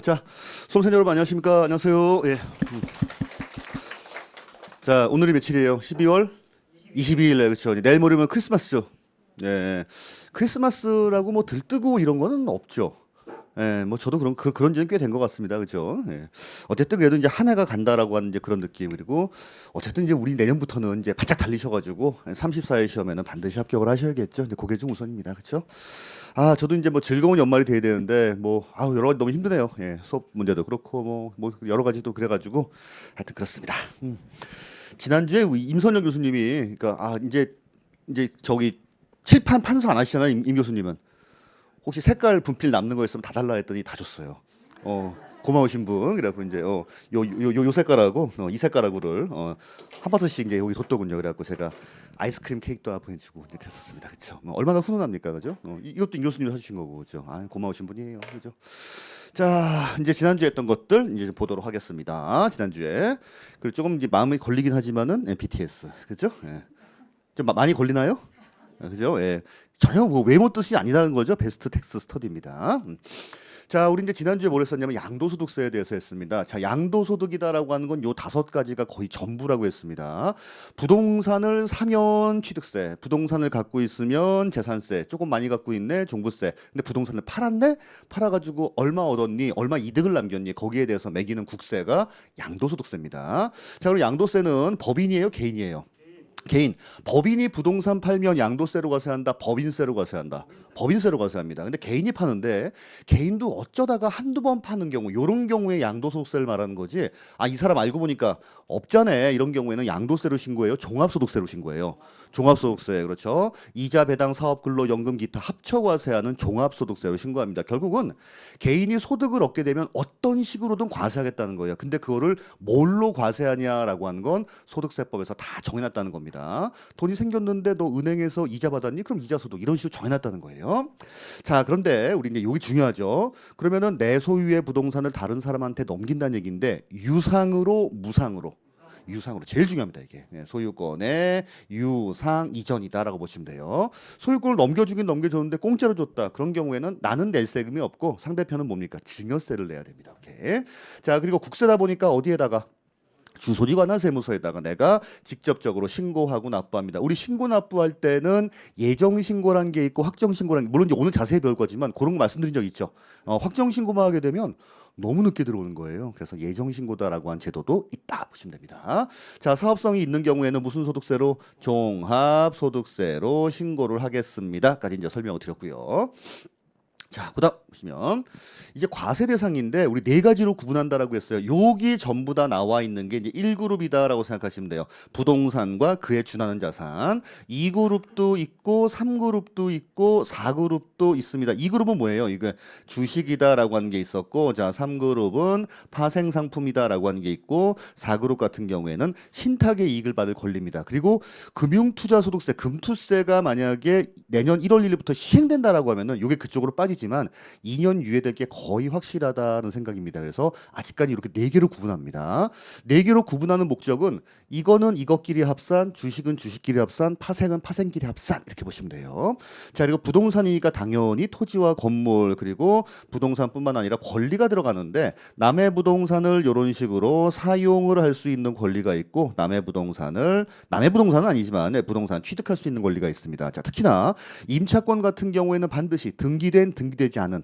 자, 수험생 여러분 안녕하십니까? 안녕하세요. 예. 자, 오늘이 며칠이에요? 12월 22일 날 그렇죠. 내일 모레면 크리스마스죠. 예. 크리스마스라고 뭐 들뜨고 이런 거는 없죠. 예, 뭐 저도 그런 지는 꽤 된 것 같습니다, 그죠? 예. 어쨌든 그래도 이제 한 해가 간다라고 하는 이제 그런 느낌 그리고 어쨌든 이제 우리 내년부터는 이제 바짝 달리셔가지고 34일 시험에는 반드시 합격을 하셔야겠죠. 근데 그게 좀 우선입니다, 그렇죠? 아, 저도 이제 뭐 즐거운 연말이 돼야 되는데 뭐 아우 여러 가지 너무 힘드네요. 예, 수업 문제도 그렇고 뭐 여러 가지도 그래가지고 하여튼 그렇습니다. 지난주에 우리 임선영 교수님이 그러니까 이제 저기 칠판 판서 안 하시잖아요, 임 교수님은. 혹시 색깔 분필 남는 거 있으면 다 달라 했더니 다 줬어요. 고마우신 분. 그래갖고 이제 요 색깔하고 이 색깔하고를 한 바트씩 이제 여기 뒀더군요. 그래갖고 제가 아이스크림 케이크도 하나 보내주고 이렇게 했었습니다. 그렇죠? 얼마나 훈훈합니까, 그죠? 이것도 임 교수님이 사주신 거고, 그죠? 아, 고마우신 분이에요, 그죠? 자, 이제 지난주에 했던 것들 이제 보도록 하겠습니다. 지난주에 그리고 조금 이제 마음이 걸리긴 하지만은 BTS, 그죠? 예. 좀 많이 걸리나요? 그죠? 예. 전혀 뭐 외모 뜻이 아니라는 거죠. 베스트 텍스 스터디입니다. 자, 우리 이제 지난주에 뭘 했었냐면 양도소득세에 대해서 했습니다. 자, 양도소득이다라고 하는 건 요 5가지가 거의 전부라고 했습니다. 부동산을 사면 취득세, 부동산을 갖고 있으면 재산세, 조금 많이 갖고 있네 종부세. 근데 부동산을 팔았네? 팔아가지고 얼마 얻었니? 얼마 이득을 남겼니? 거기에 대해서 매기는 국세가 양도소득세입니다. 자, 그럼 양도세는 법인이에요? 개인이에요? 개인. 법인이 부동산 팔면 양도세로 과세한다. 법인세로 과세한다. 법인세로 과세합니다. 근데 개인이 파는데 개인도 어쩌다가 한두 번 파는 경우 요런 경우에 양도소득세를 말하는 거지. 아, 이 사람 알고 보니까 업자네. 이런 경우에는 양도세로 신고해요. 종합소득세로 신고해요. 종합소득세. 그렇죠. 이자 배당 사업 근로 연금 기타 합쳐 과세하는 종합소득세로 신고합니다. 결국은 개인이 소득을 얻게 되면 어떤 식으로든 과세하겠다는 거예요. 근데 그거를 뭘로 과세하냐라고 하는 건 소득세법에서 다 정해놨다는 겁니다. 돈이 생겼는데 너 은행에서 이자 받았니? 그럼 이자 소득 이런 식으로 정해놨다는 거예요. 자, 그런데 우리 이제 여기 중요하죠. 그러면은 내 소유의 부동산을 다른 사람한테 넘긴다는 얘기인데 유상으로 무상으로. 유상으로 제일 중요합니다 이게. 소유권의 유상 이전이다라고 보시면 돼요. 소유권을 넘겨주긴 넘겨줬는데 공짜로 줬다. 그런 경우에는 나는 낼 세금이 없고 상대편은 뭡니까? 증여세를 내야 됩니다. 오케이. 자, 그리고 국세다 보니까 어디에다가 주소지 관할 세무서에다가 내가 직접적으로 신고하고 납부합니다. 우리 신고 납부할 때는 예정 신고란 게 있고 확정 신고란 게 물론 이제 오늘 자세히 배울 거지만 그런 거 말씀드린 적 있죠. 확정 신고만 하게 되면 너무 늦게 들어오는 거예요. 그래서 예정 신고다라고 한 제도도 있다 보시면 됩니다. 자, 사업성이 있는 경우에는 무슨 소득세로? 종합소득세로 신고를 하겠습니다.까지 이제 설명을 드렸고요. 자, 그다음 보시면 이제 과세 대상인데 우리 4가지로 구분한다라고 했어요. 여기 전부 다 나와 있는 게 이제 1그룹이다라고 생각하시면 돼요. 부동산과 그에 준하는 자산. 2그룹도 있고 3그룹도 있고 4그룹도 있습니다. 2그룹은 뭐예요? 이거 주식이다라고 하는 게 있었고, 자, 3그룹은 파생 상품이다라고 하는 게 있고, 4그룹 같은 경우에는 신탁의 이익을 받을 권리입니다. 그리고 금융투자소득세, 금투세가 만약에 내년 1월 1일부터 시행된다라고 하면은 이게 그쪽으로 빠지지만 2년 유예될 게 거의 확실하다는 생각입니다. 그래서 아직까지 이렇게 4개로 구분합니다. 4개로 구분하는 목적은 이거는 이것끼리 합산, 주식은 주식끼리 합산, 파생은 파생끼리 합산 이렇게 보시면 돼요. 자, 그리고 부동산이니까 당연히 토지와 건물 그리고 부동산뿐만 아니라 권리가 들어가는데 남의 부동산을 이런 식으로 사용을 할 수 있는 권리가 있고 남의 부동산은 아니지만 부동산 취득할 수 있는 권리가 있습니다. 자, 특히나 임차권 같은 경우에는 반드시 등기되지 않은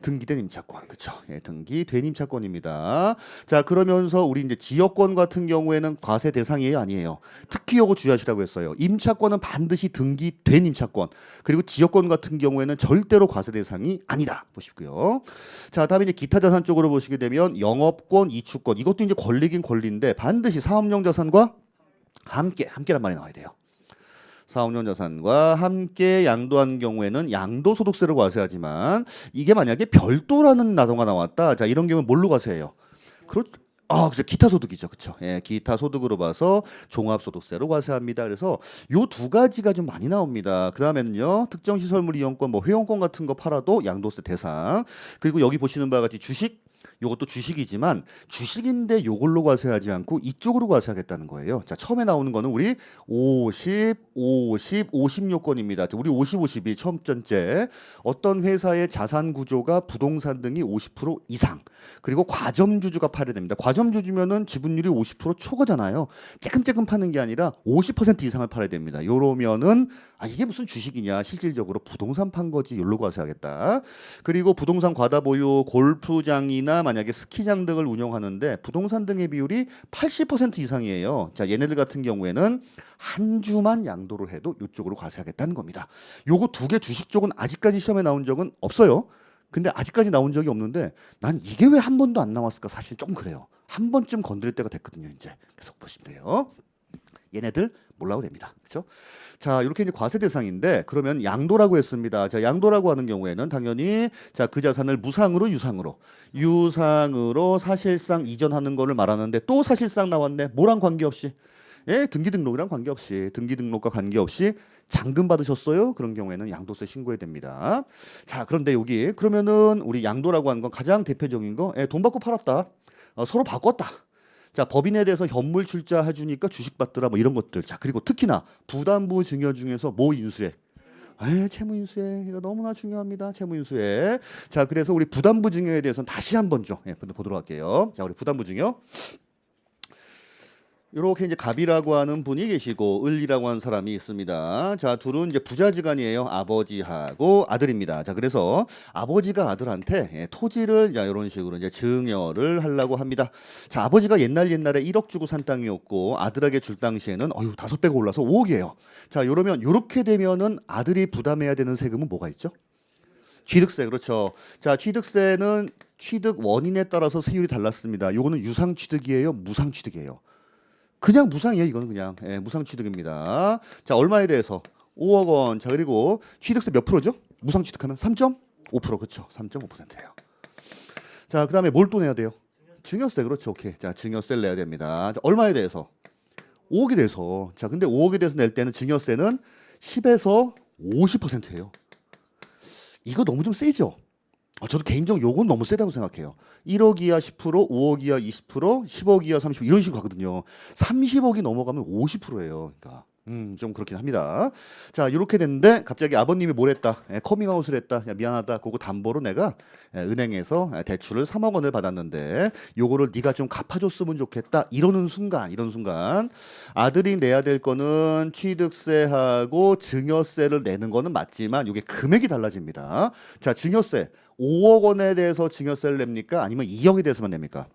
등기된 임차권, 그렇죠? 예, 등기된 임차권입니다. 자, 그러면서 우리 이제 지역권 같은 경우에는 과세 대상이에요, 아니에요? 특히 요거 주의하시라고 했어요. 임차권은 반드시 등기된 임차권, 그리고 지역권 같은 경우에는 절대로 과세 대상이 아니다 보시고요. 자, 다음에 이제 기타 자산 쪽으로 보시게 되면 영업권, 이축권, 이것도 이제 권리긴 권리인데 반드시 사업용 자산과 함께란 말이 나와야 돼요. 사업용 자산과 함께 양도한 경우에는 양도소득세를 과세하지만 이게 만약에 별도라는 나도가 나왔다. 자, 이런 경우는 뭘로 과세해요? 그렇죠. 기타 소득이죠. 그렇죠. 예, 기타 소득으로 봐서 종합소득세로 과세합니다. 그래서 요 2가지가 좀 많이 나옵니다. 그다음에는요. 특정 시설물 이용권, 뭐 회원권 같은 거 팔아도 양도세 대상. 그리고 여기 보시는 바와 같이 주식 요것도 주식이지만 주식인데 요걸로 과세하지 않고 이쪽으로 과세하겠다는 거예요. 자, 처음에 나오는 거는 우리 50, 50, 50 요건입니다. 우리 50, 50이 처음 전째 어떤 회사의 자산 구조가 부동산 등이 50% 이상 그리고 과점주주가 팔아야 됩니다. 과점주주면은 지분율이 50% 초과잖아요. 쬐끔쬐끔 파는 게 아니라 50% 이상을 팔아야 됩니다. 요러면은 이게 무슨 주식이냐 실질적으로 부동산 판 거지 요로 과세하겠다. 그리고 부동산 과다 보유 골프장이나 만약에 스키장 등을 운영하는데 부동산 등의 비율이 80% 이상이에요. 자, 얘네들 같은 경우에는 한 주만 양도를 해도 이쪽으로 과세하겠다는 겁니다. 요거 두 개 주식 쪽은 아직까지 시험에 나온 적은 없어요. 근데 아직까지 나온 적이 없는데 난 이게 왜 한 번도 안 나왔을까 사실 좀 그래요. 한 번쯤 건드릴 때가 됐거든요. 이제 계속 보시면 돼요. 얘네들 몰라도 됩니다. 그렇죠? 자, 이렇게 이제 과세 대상인데 그러면 양도라고 했습니다. 자, 양도라고 하는 경우에는 당연히 자, 그 자산을 무상으로 유상으로 사실상 이전하는 거를 말하는데 또 사실상 나왔네. 뭐랑 관계없이 예, 등기등록이랑 관계없이 등기등록과 관계없이 잔금 받으셨어요? 그런 경우에는 양도세 신고해야 됩니다. 자, 그런데 여기 그러면은 우리 양도라고 하는 건 가장 대표적인 거 예, 돈 받고 팔았다. 서로 바꿨다. 자, 법인에 대해서 현물 출자해 주니까 주식 받더라 뭐 이런 것들. 자, 그리고 특히나 부담부 증여 중에서 뭐 인수액. 채무 인수액 이거 너무나 중요합니다. 채무 인수액. 자, 그래서 우리 부담부 증여에 대해서는 다시 한번 좀 보도록 할게요. 자, 우리 부담부 증여. 이렇게 이제 갑이라고 하는 분이 계시고 을이라고 하는 사람이 있습니다. 자, 둘은 이제 부자지간이에요. 아버지하고 아들입니다. 자, 그래서 아버지가 아들한테 토지를 이런 식으로 이제 증여를 하려고 합니다. 자, 아버지가 옛날에 1억 주고 산 땅이었고 아들에게 줄 당시에는 5배가 올라서 5억이에요. 자, 이러면 이렇게 되면은 아들이 부담해야 되는 세금은 뭐가 있죠? 취득세. 그렇죠. 자, 취득세는 취득 원인에 따라서 세율이 달랐습니다. 요거는 유상 취득이에요, 무상 취득이에요. 그냥 무상이에요. 이거는 그냥 무상 취득입니다. 자, 얼마에 대해서 5억 원. 자, 그리고 취득세 몇 프로죠? 무상 취득하면 3.5%. 그렇죠. 3.5%예요. 자, 그다음에 뭘 또 내야 돼요? 증여세. 그렇죠. 오케이. 자, 증여세를 내야 됩니다. 자, 얼마에 대해서? 5억에 대해서. 자, 근데 5억에 대해서 낼 때는 증여세는 10에서 50%예요. 이거 너무 좀 세죠? 저도 개인적으로 요건 너무 세다고 생각해요. 1억 이하 10%, 5억 이하 20%, 10억 이하 30% 이런 식으로 가거든요. 30억이 넘어가면 50%예요. 그러니까 좀 그렇긴 합니다. 자, 이렇게 됐는데 갑자기 아버님이 뭘 했다? 커밍아웃을 했다. 야, 미안하다. 그거 담보로 내가 은행에서 대출을 3억 원을 받았는데 요거를 네가 좀 갚아줬으면 좋겠다. 이런 순간 아들이 내야 될 거는 취득세하고 증여세를 내는 거는 맞지만 이게 금액이 달라집니다. 자, 증여세 5억 원에 대해서 증여세를 냅니까? 아니면 2억에 대해서만 냅니까?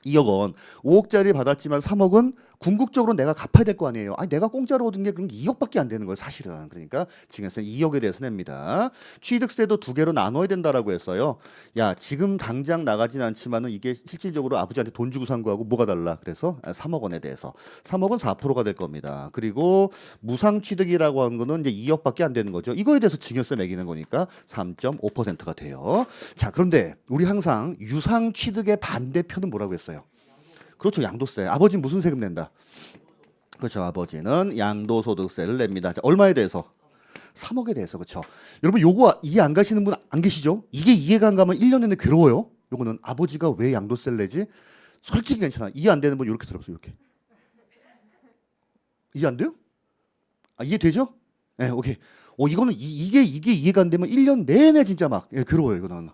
2억 원. 5억짜리 받았지만 3억은 궁극적으로 내가 갚아야 될 거 아니에요. 내가 공짜로 얻은 게 그럼 2억밖에 안 되는 거예요, 사실은. 그러니까 증여세 2억에 대해서 냅니다. 취득세도 두 개로 나눠야 된다라고 했어요. 야, 지금 당장 나가진 않지만은 이게 실질적으로 아버지한테 돈 주고 산 거하고 뭐가 달라? 그래서 3억 원에 대해서 3억은 4%가 될 겁니다. 그리고 무상 취득이라고 하는 거는 이제 2억밖에 안 되는 거죠. 이거에 대해서 증여세 매기는 거니까 3.5%가 돼요. 자, 그런데 우리 항상 유상 취득의 반대표는 뭐라고 했어요? 그렇죠. 양도세. 아버지는 무슨 세금 낸다? 그렇죠. 아버지는 양도소득세를 냅니다. 자, 얼마에 대해서? 3억에 대해서. 그렇죠. 여러분 요거 이해 안 가시는 분 안 계시죠? 이게 이해가 안 가면 1년 내내 괴로워요. 요거는 아버지가 왜 양도세를 내지? 솔직히 괜찮아. 이해 안 되는 분 이렇게 들어보세요. 이렇게. 이해 안 돼요? 이해되죠? 네, 오케이. 이거는 이게 이해가 안 되면 1년 내내 진짜 막 괴로워요. 이거는.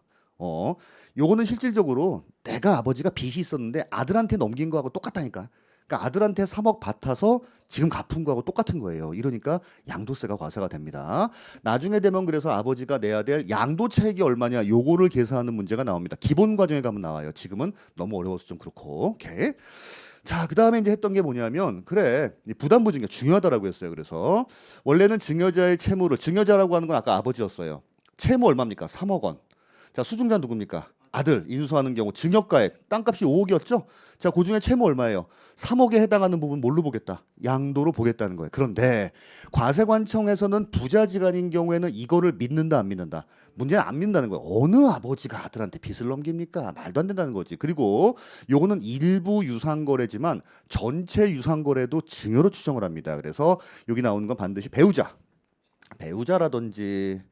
요거는 실질적으로 내가 아버지가 빚이 있었는데 아들한테 넘긴 거하고 똑같다니까. 그러니까 아들한테 3억 받아서 지금 갚은 거하고 똑같은 거예요. 이러니까 양도세가 과세가 됩니다. 나중에 되면 그래서 아버지가 내야 될 양도 차익이 얼마냐 요거를 계산하는 문제가 나옵니다. 기본 과정에 가면 나와요. 지금은 너무 어려워서 좀 그렇고. 오케이. 자, 그다음에 이제 했던 게 뭐냐면 그래 부담부 증여 중요하다라고 했어요. 그래서 원래는 증여자의 채무를 증여자라고 하는 건 아까 아버지였어요. 채무 얼마입니까? 3억 원. 자, 수증자 누굽니까? 아들 인수하는 경우 증여가액 땅값이 5억이었죠. 자, 그중에 채무 얼마예요? 3억에 해당하는 부분 뭘로 보겠다? 양도로 보겠다는 거예요. 그런데 과세관청에서는 부자지간인 경우에는 이거를 믿는다 안 믿는다? 문제는 안 믿는다는 거예요. 어느 아버지가 아들한테 빚을 넘깁니까? 말도 안 된다는 거지. 그리고 요거는 일부 유상거래지만 전체 유상거래도 증여로 추정을 합니다. 그래서 여기 나오는 건 반드시 배우자라든지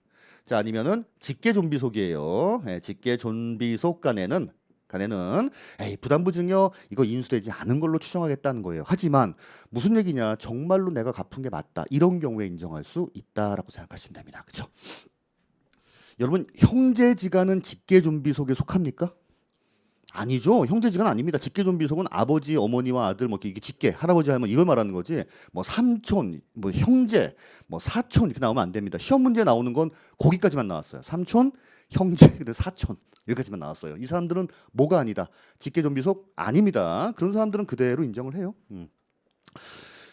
자, 아니면은 직계 존비속이에요. 직계 존비속 간에는 간에는 에이 부담부 증여 이거 인수되지 않은 걸로 추정하겠다는 거예요. 하지만 무슨 얘기냐? 정말로 내가 갚은 게 맞다. 이런 경우에 인정할 수 있다라고 생각하시면 됩니다. 그렇죠? 여러분 형제지간은 직계존비 속에 속합니까? 아니죠. 형제지간 아닙니다. 직계존비 속은 아버지, 어머니와 아들 뭐 이게 직계, 할아버지, 할머니 이걸 말하는 거지. 뭐 삼촌, 뭐 형제, 뭐 사촌 이렇게 나오면 안 됩니다. 시험 문제 나오는 건 거기까지만 나왔어요. 삼촌, 형제, 사촌 여기까지만 나왔어요. 이 사람들은 뭐가 아니다. 직계존비 속 아닙니다. 그런 사람들은 그대로 인정을 해요.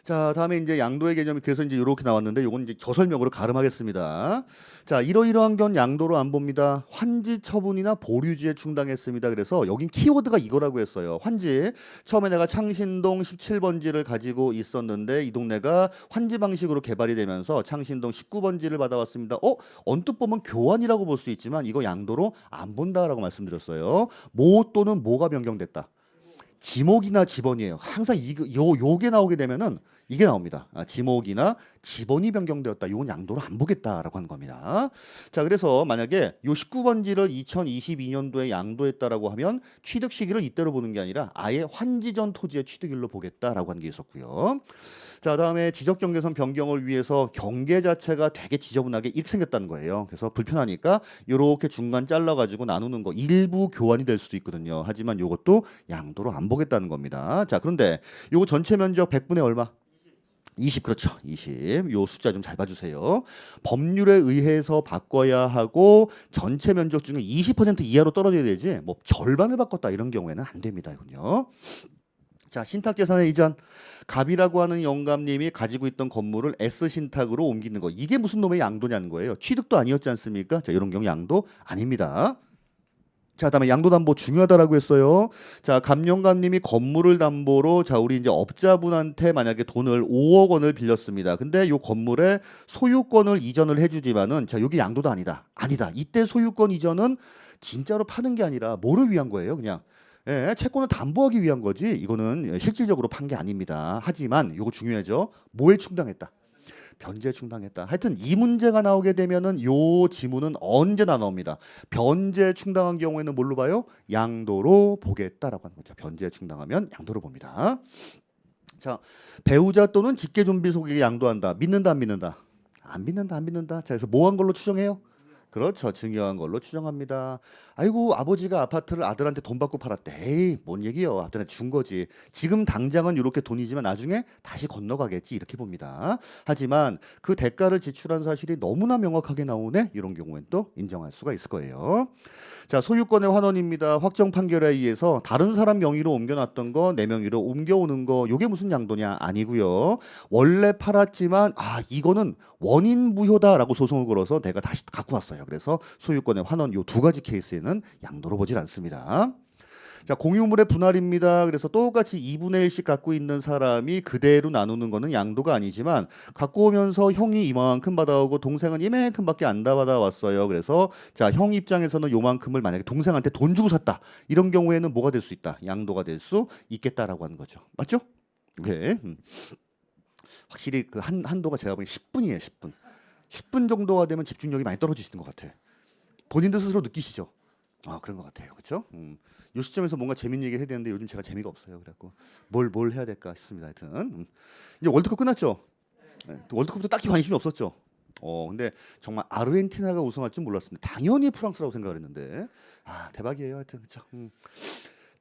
자, 다음에 이제 양도의 개념이 그래서 이제 이렇게 나왔는데 요건 이제 저설명으로 가름하겠습니다. 자, 이러이러한 건 양도로 안 봅니다. 환지 처분이나 보류지에 충당했습니다. 그래서 여긴 키워드가 이거라고 했어요. 환지. 처음에 내가 창신동 17번지를 가지고 있었는데 이 동네가 환지 방식으로 개발이 되면서 창신동 19번지를 받아왔습니다. 언뜻 보면 교환이라고 볼 수 있지만 이거 양도로 안 본다라고 말씀드렸어요. 모 또는 뭐가 변경됐다. 지목이나 지번이에요. 항상 요게 나오게 되면은 이게 나옵니다. 지목이나 지번이 변경되었다. 이건 양도로 안 보겠다라고 하는 겁니다. 자, 그래서 만약에 요 19번지를 2022년도에 양도했다라고 하면 취득 시기를 이때로 보는 게 아니라 아예 환지 전 토지의 취득일로 보겠다라고 하는 게 있었고요. 자, 다음에 지적 경계선 변경을 위해서 경계 자체가 되게 지저분하게 이렇게 생겼다는 거예요. 그래서 불편하니까 이렇게 중간 잘라가지고 나누는 거 일부 교환이 될 수도 있거든요. 하지만 이것도 양도로 안 보겠다는 겁니다. 자, 그런데 요거 전체 면적 100분의 얼마? 20 그렇죠. 20. 요 숫자 좀 잘 봐주세요. 법률에 의해서 바꿔야 하고 전체 면적 중에 20% 이하로 떨어져야 되지 뭐 절반을 바꿨다 이런 경우에는 안 됩니다. 이군요. 자, 신탁재산의 이전. 갑이라고 하는 영감님이 가지고 있던 건물을 S신탁으로 옮기는 거. 이게 무슨 놈의 양도냐는 거예요. 취득도 아니었지 않습니까? 자, 이런 경우 양도 아닙니다. 자, 다음에 양도담보 중요하다라고 했어요. 자, 갑영감님이 건물을 담보로 자, 우리 이제 업자분한테 만약에 돈을 5억 원을 빌렸습니다. 근데 요 건물에 소유권을 이전을 해주지만은 자, 여기 양도도 아니다. 아니다. 이때 소유권 이전은 진짜로 파는 게 아니라 뭐를 위한 거예요? 그냥 채권을 담보하기 위한 거지. 이거는 실질적으로 판 게 아닙니다. 하지만 요거 중요하죠. 뭐에 충당했다? 변제에 충당했다. 하여튼 이 문제가 나오게 되면은 요 지문은 언제나 나옵니다. 변제에 충당한 경우에는 뭘로 봐요? 양도로 보겠다라고 하는 거죠. 변제에 충당하면 양도로 봅니다. 자, 배우자 또는 직계존비 속에게 양도한다. 믿는다 안 믿는다? 안 믿는다 안 믿는다. 자, 그래서 뭐 한 걸로 추정해요? 그렇죠. 증여한 걸로 추정합니다. 아이고 아버지가 아파트를 아들한테 돈 받고 팔았대. 에이 뭔 얘기요. 아들한테 준 거지. 지금 당장은 이렇게 돈이지만 나중에 다시 건너가겠지 이렇게 봅니다. 하지만 그 대가를 지출한 사실이 너무나 명확하게 나오네. 이런 경우엔 또 인정할 수가 있을 거예요. 자, 소유권의 환원입니다. 확정 판결에 의해서 다른 사람 명의로 옮겨놨던 거 내 명의로 옮겨오는 거 이게 무슨 양도냐? 아니고요. 원래 팔았지만 이거는 원인 무효다라고 소송을 걸어서 내가 다시 갖고 왔어요. 그래서 소유권의 환원 요 두 가지 케이스에는 양도로 보질 않습니다. 자, 공유물의 분할입니다. 그래서 똑같이 2분의 1씩 갖고 있는 사람이 그대로 나누는 거는 양도가 아니지만 갖고 오면서 형이 이만큼 받아오고 동생은 이만큼밖에 안 다 받아왔어요. 그래서 자, 형 입장에서는 요만큼을 만약에 동생한테 돈 주고 샀다. 이런 경우에는 뭐가 될 수 있다? 양도가 될 수 있겠다라고 하는 거죠. 맞죠? 네. 확실히 그 한도가 제가 보기엔 10분이에요. 10분. 10분 정도가 되면 집중력이 많이 떨어지시는 것 같아요. 본인도 스스로 느끼시죠? 그런 것 같아요. 그렇죠? 이 시점에서 뭔가 재밌는 얘기 해야 되는데 요즘 제가 재미가 없어요. 그래갖고 뭘 해야 될까 싶습니다. 하여튼 이제 월드컵 끝났죠. 네, 월드컵도 딱히 관심이 없었죠. 근데 정말 아르헨티나가 우승할 줄 몰랐습니다. 당연히 프랑스라고 생각을 했는데 대박이에요. 하여튼 그렇죠.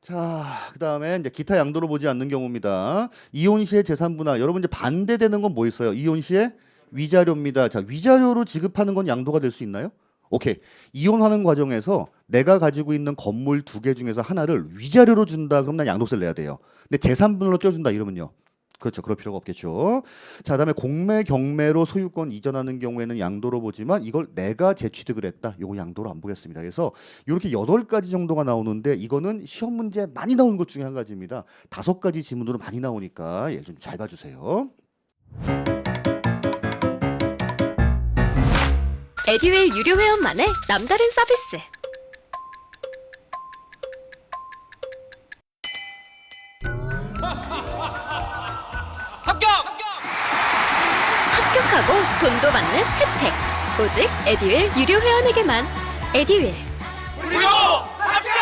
자, 그다음에 이제 기타 양도로 보지 않는 경우입니다. 이혼 시의 재산 분할. 여러분 이제 반대되는 건 뭐 있어요? 이혼 시의 위자료입니다. 자, 위자료로 지급하는 건 양도가 될 수 있나요? 오케이. 이혼하는 과정에서 내가 가지고 있는 건물 2개 중에서 하나를 위자료로 준다. 그럼 난 양도세를 내야 돼요. 근데 재산분할로 떼어준다 이러면요. 그렇죠. 그럴 필요가 없겠죠. 자, 그다음에 공매 경매로 소유권 이전하는 경우에는 양도로 보지만 이걸 내가 재취득을 했다. 요거 양도로 안 보겠습니다. 그래서 이렇게 8가지 정도가 나오는데 이거는 시험 문제 많이 나오는 것 중에 한 가지입니다. 5가지 지문으로 많이 나오니까 얘 좀 잘 봐주세요. 에듀윌 유료 회원만의 남다른 서비스. 합격하고 돈도 받는 혜택. 오직 에듀윌 유료 회원에게만. 에듀윌. 무료 합격!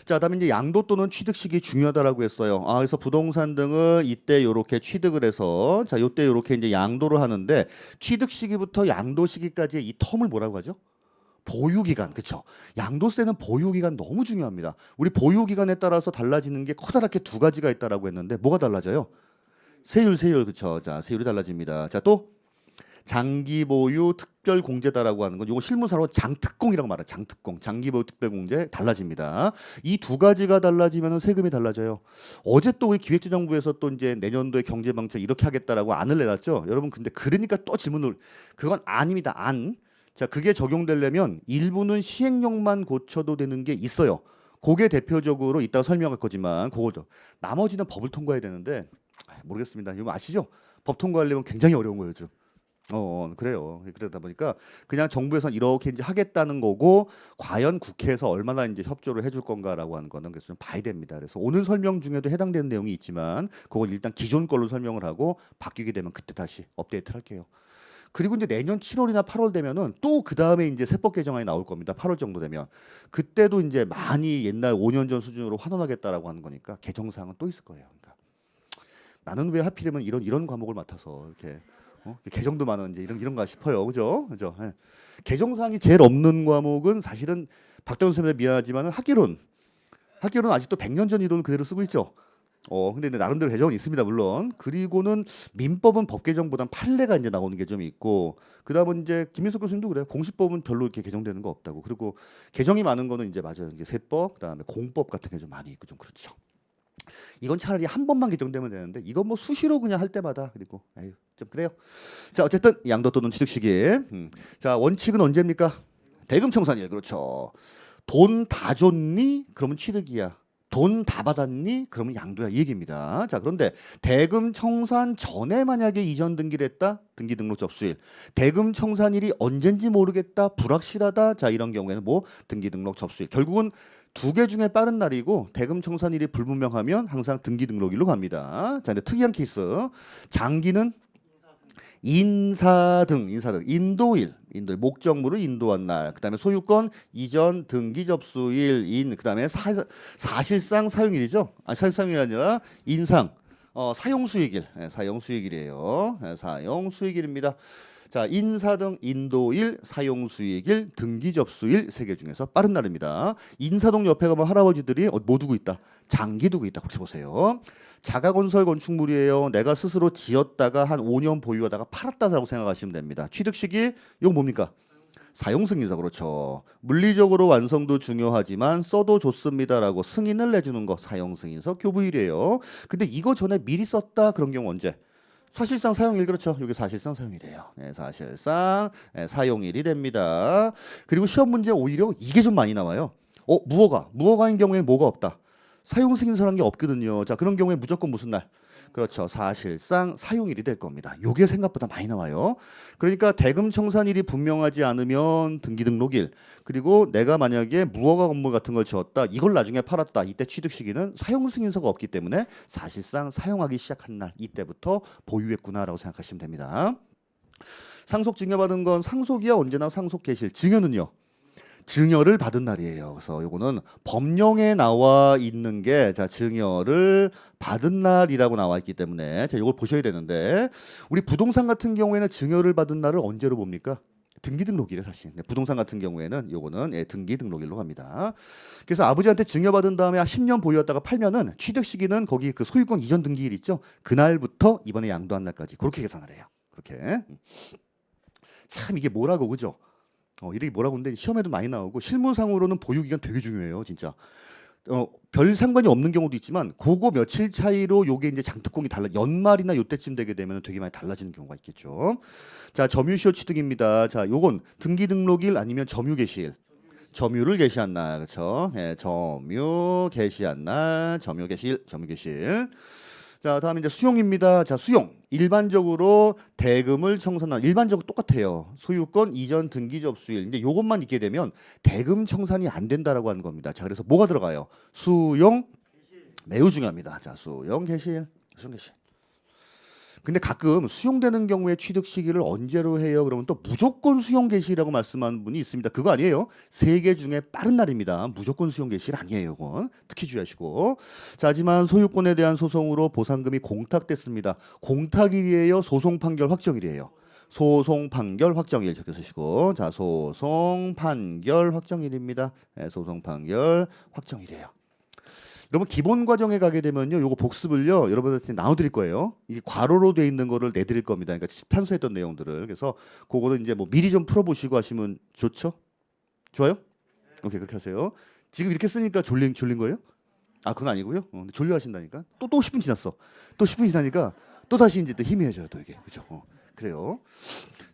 자, 다음에 이제 양도 또는 취득 시기 중요하다라고 했어요. 그래서 부동산 등을 이때 요렇게 취득을 해서 자, 요때 요렇게 이제 양도를 하는데 취득 시기부터 양도 시기까지의 이 텀을 뭐라고 하죠? 보유 기간. 그렇죠? 양도세는 보유 기간 너무 중요합니다. 우리 보유 기간에 따라서 달라지는 게 커다랗게 두 가지가 있다라고 했는데 뭐가 달라져요? 세율 그렇죠? 자, 세율이 달라집니다. 자, 또 장기 보유 특별 공제다라고 하는 건 이거 실무사로 장특공이라고 말해요. 장특공, 장기 보유 특별 공제 달라집니다. 이 두 가지가 달라지면 세금이 달라져요. 어제 또 우리 기획재정부에서 또 이제 내년도에 경제 방책 이렇게 하겠다라고 안을 내놨죠. 여러분 근데 그러니까 또 질문을 그건 아닙니다. 안. 자, 그게 적용되려면 일부는 시행령만 고쳐도 되는 게 있어요. 그게 대표적으로 이따가 설명할 거지만 그거죠. 나머지는 법을 통과해야 되는데 모르겠습니다. 이거 아시죠? 법 통과하려면 굉장히 어려운 거예요, 요즘. 그래요. 그러다 보니까 그냥 정부에서는 이렇게 이제 하겠다는 거고 과연 국회에서 얼마나 이제 협조를 해줄 건가라고 하는 거는 그래서 좀 봐야 됩니다. 그래서 오늘 설명 중에도 해당되는 내용이 있지만 그건 일단 기존 걸로 설명을 하고 바뀌게 되면 그때 다시 업데이트를 할게요. 그리고 이제 내년 7월이나 8월 되면은 또 그 다음에 이제 세법 개정안이 나올 겁니다. 8월 정도 되면 그때도 이제 많이 옛날 5년 전 수준으로 환원하겠다라고 하는 거니까 개정 사항은 또 있을 거예요. 그러니까 나는 왜 하필이면 이런 과목을 맡아서 이렇게 개정도 많은 이제 이런가 싶어요. 그죠? 예. 개정 사항이 제일 없는 과목은 사실은 박대원 선생님 미안하지만 학개론 아직도 100년 전 이론을 그대로 쓰고 있죠. 근데 나름대로 개정은 있습니다, 물론. 그리고는 민법은 법 개정보단 판례가 이제 나오는 게 좀 있고, 그다음은 이제 김민석 교수님도 그래요. 공시법은 별로 이렇게 개정되는 거 없다고. 그리고 개정이 많은 거는 이제 맞아요. 이제 세법, 그다음에 공법 같은 게 좀 많이 있고 좀 그렇죠. 이건 차라리 한 번만 개정되면 되는데 이건 뭐 수시로 그냥 할 때마다 그리고 에휴, 좀 그래요. 자, 어쨌든 양도 또는 취득 시기. 자, 원칙은 언제입니까? 대금 청산일. 그렇죠. 돈 다 줬니? 그러면 취득이야. 돈 다 받았니? 그러면 양도야 이 얘기입니다. 자, 그런데 대금 청산 전에 만약에 이전 등기를 했다? 등기 등록 접수일. 대금 청산일이 언젠지 모르겠다. 불확실하다. 자, 이런 경우에는 뭐 등기 등록 접수일. 결국은 두 개 중에 빠른 날이고 대금 청산일이 불분명하면 항상 등기 등록일로 갑니다. 자, 근데 특이한 케이스. 장기는 인사등, 인도일, 목적물을 인도한 날, 그다음에 소유권 이전 등기 접수일, 그다음에 사실상 사용일이죠. 사실상이 아니라 인상, 사용수익일, 사용수익일이에요. 사용수익일입니다. 자, 인사등, 인도일, 사용수익일, 등기 접수일 세 개 중에서 빠른 날입니다. 인사동 옆에 가면 할아버지들이 뭐 두고 있다? 장기 두고 있다. 혹시 보세요. 자가건설 건축물이에요. 내가 스스로 지었다가 한 5년 보유하다가 팔았다라고 생각하시면 됩니다. 취득 시기 이건 뭡니까? 사용승인서. 그렇죠. 물리적으로 완성도 중요하지만 써도 좋습니다라고 승인을 내주는 거 사용승인서 교부일이에요. 근데 이거 전에 미리 썼다 그런 경우 언제? 사실상 사용일. 그렇죠. 이게 사실상 사용일이에요. 사실상 사용일이 됩니다. 그리고 시험 문제 오히려 이게 좀 많이 나와요. 무허가인 경우에는 뭐가 없다? 사용 승인서라는 게 없거든요. 자, 그런 경우에 무조건 무슨 날? 그렇죠. 사실상 사용일이 될 겁니다. 요게 생각보다 많이 나와요. 그러니까 대금 청산일이 분명하지 않으면 등기 등록일. 그리고 내가 만약에 무허가 건물 같은 걸 지었다. 이걸 나중에 팔았다. 이때 취득 시기는 사용 승인서가 없기 때문에 사실상 사용하기 시작한 날 이때부터 보유했구나라고 생각하시면 됩니다. 상속 증여받은 건 상속이야 언제나 상속 개실. 증여는요. 증여를 받은 날이에요. 그래서 요거는 법령에 나와 있는 게 자, 증여를 받은 날이라고 나와 있기 때문에 자, 요걸 보셔야 되는데 우리 부동산 같은 경우에는 증여를 받은 날을 언제로 봅니까? 등기 등록일에 사실. 부동산 같은 경우에는 요거는 등기 등록일로 갑니다. 그래서 아버지한테 증여받은 다음에 10년 보유했다가 팔면은 취득 시기는 거기 그 소유권 이전 등기일 있죠. 그날부터 이번에 양도한 날까지 그렇게 계산을 해요. 그렇게. 참 이게 뭐라고 그죠? 이름이 뭐라고 하는데 시험에도 많이 나오고 실무상으로는 보유기간 되게 중요해요, 진짜. 별 상관이 없는 경우도 있지만 그거 며칠 차이로 요게 이제 장특공이 연말이나 요때쯤 되게 되면 되게 많이 달라지는 경우가 있겠죠. 자, 점유시효 취득입니다. 자, 요건 등기 등록일 아니면 점유 개시일. 점유를 개시한 날, 그렇죠? 점유 개시한 날, 점유 개시일, 점유 개시일. 자, 다음에 이제 수용입니다. 자, 수용. 일반적으로 대금을 청산한 일반적으로 똑같아요. 소유권 이전 등기 접수일. 근데 요것만 있게 되면 대금 청산이 안 된다라고 하는 겁니다. 자, 그래서 뭐가 들어가요? 수용 매우 중요합니다. 자, 수용 개시일. 수용 개시일. 근데 가끔 수용되는 경우에 취득 시기를 언제로 해요? 그러면 또 무조건 수용 개시라고 말씀하는 분이 있습니다. 그거 아니에요. 세 개 중에 빠른 날입니다. 무조건 수용 개시는 아니에요. 그건 특히 주의하시고. 자, 하지만 소유권에 대한 소송으로 보상금이 공탁됐습니다. 공탁일이에요? 소송 판결 확정일이에요? 소송 판결 확정일 적혀 쓰시고. 자, 소송 판결 확정일입니다. 네, 소송 판결 확정일이에요. 여러분 기본 과정에 가게 되면요, 요거 복습을요 여러분한테 나눠드릴 거예요. 이게 괄호로 돼 있는 거를 내드릴 겁니다. 그러니까 판수했던 내용들을. 그래서 그거는 이제 뭐 미리 좀 풀어보시고 하시면 좋죠. 좋아요? 오케이, 그렇게 하세요. 지금 이렇게 쓰니까 졸린 거예요? 아, 그건 아니고요. 근데 졸려 하신다니까. 또 10분 지났어. 또 10분 지나니까 또 다시 이제 또 희미해져요. 또 이게 그죠? 그래요.